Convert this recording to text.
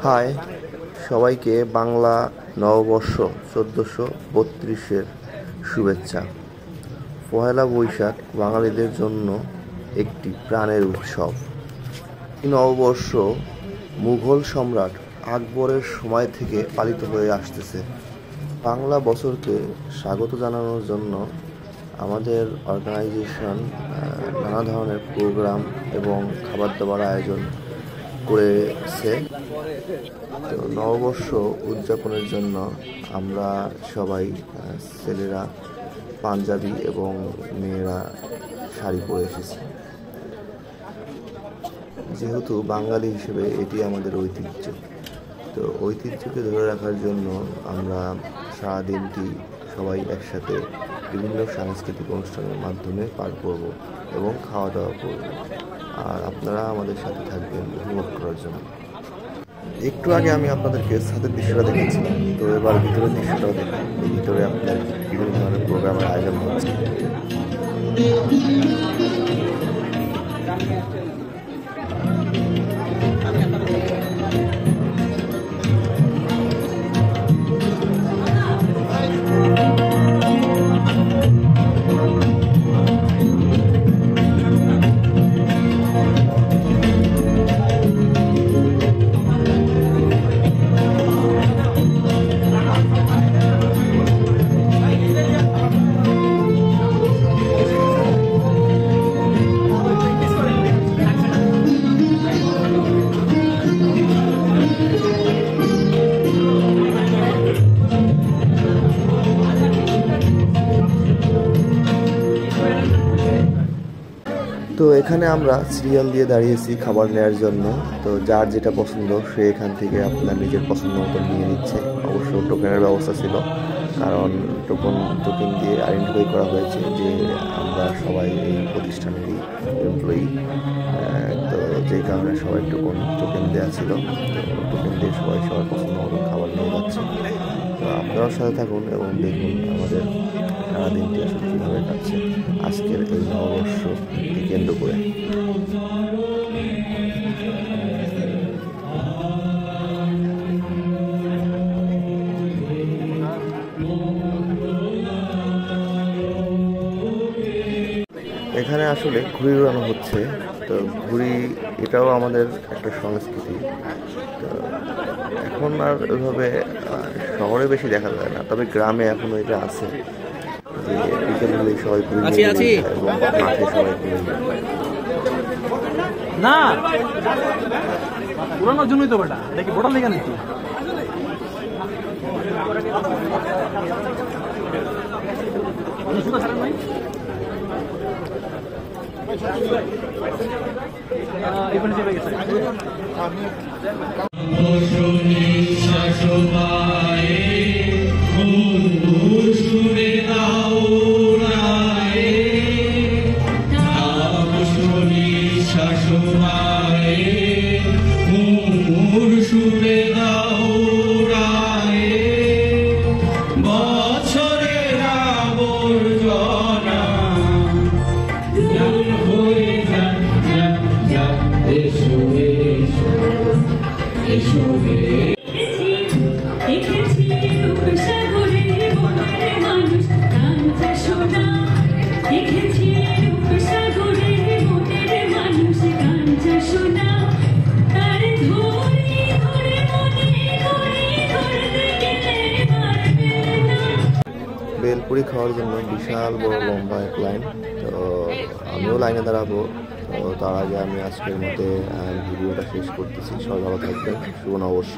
High, সবাইকে বাংলা নববর্ষ ১৪৩২-এর শুভেচ্ছা। পহেলা বৈশাখ বাঙালিদের জন্য একটি প্রাণের উৎসব। এই নববর্ষ মুঘল সম্রাট আকবরের সময় থেকে পালিত হয়ে আসতেছে। বাংলা বছরকে স্বাগত জানানোর জন্য আমাদের অর্গানাইজেশন নানা ধরনের প্রোগ্রাম এবং খাবার দাবার আয়োজন করেছে। তো নববর্ষ উদযাপনের জন্য আমরা সবাই ছেলেরা পাঞ্জাবি এবং মেয়েরা শাড়ি পরে এসেছি। যেহেতু বাঙালি হিসেবে এটি আমাদের ঐতিহ্য, তো ঐতিহ্যকে ধরে রাখার জন্য আমরা সারাদিনটি সবাই একসাথে বিভিন্ন সাংস্কৃতিক অনুষ্ঠানের মাধ্যমে পার করব এবং খাওয়া দাওয়া করব। আর আপনারা আমাদের সাথে থাকবেন উপভোগ করার জন্য। একটু আগে আমি আপনাদেরকে ছাদের দৃশ্যটা দেখেছিলাম, তো এবার ভিতরের দৃশ্যটাও দেখুন। এই ভিতরে আপনার বিভিন্ন ধরনের প্রোগ্রামের আয়োজন হচ্ছে। তো এখানে আমরা সিরিয়াল দিয়ে দাঁড়িয়েছি খাবার নেওয়ার জন্য। তো যার যেটা পছন্দ সে এখান থেকে আপনার নিজের পছন্দ মতো নিয়ে নিচ্ছে। অবশ্য টোকেনের ব্যবস্থা ছিল, কারণ টোকেন দিয়ে আইডেন্টিফাই করা হয়েছে যে আমরা সবাই এই প্রতিষ্ঠানেরই এমপ্লয়ি। তো যেই কারণে সবাই টোকেন দেওয়া ছিল। তো টোকেন দিয়ে সবাই সবার পছন্দ মতো খাবার নিয়ে যাচ্ছে। তো আপনারাও সাথে থাকুন এবং দেখুন আমাদের সারাদিনটি আসলে কীভাবে কাটছে আজকের এই নববর্ষকে কেন্দ্র করে। এখানে আসলে ঘুড়ি উড়ানো হচ্ছে। তো ঘুড়ি এটাও আমাদের একটা সংস্কৃতি। তো এখন আর ওইভাবে শহরে বেশি দেখা যায় না, তবে গ্রামে এখনো এটা আছে যে বিকেল হলেই সবাই ঘুরে এবং মাঠে সবাই ঘুরে না পুরানোর জন্যই তো বেটা দেখি ভোটার লেগে নাকি বেলপুরি খাওয়ার জন্য বিশাল বড় লম্বা এক লাইন। তো আমিও লাইনে দাঁড়াবো। তো তার আগে আমি আজকের মতে ভিডিওটা শেষ করতেছি। সবাই ভালো থাকবেন। শুভ নববর্ষ।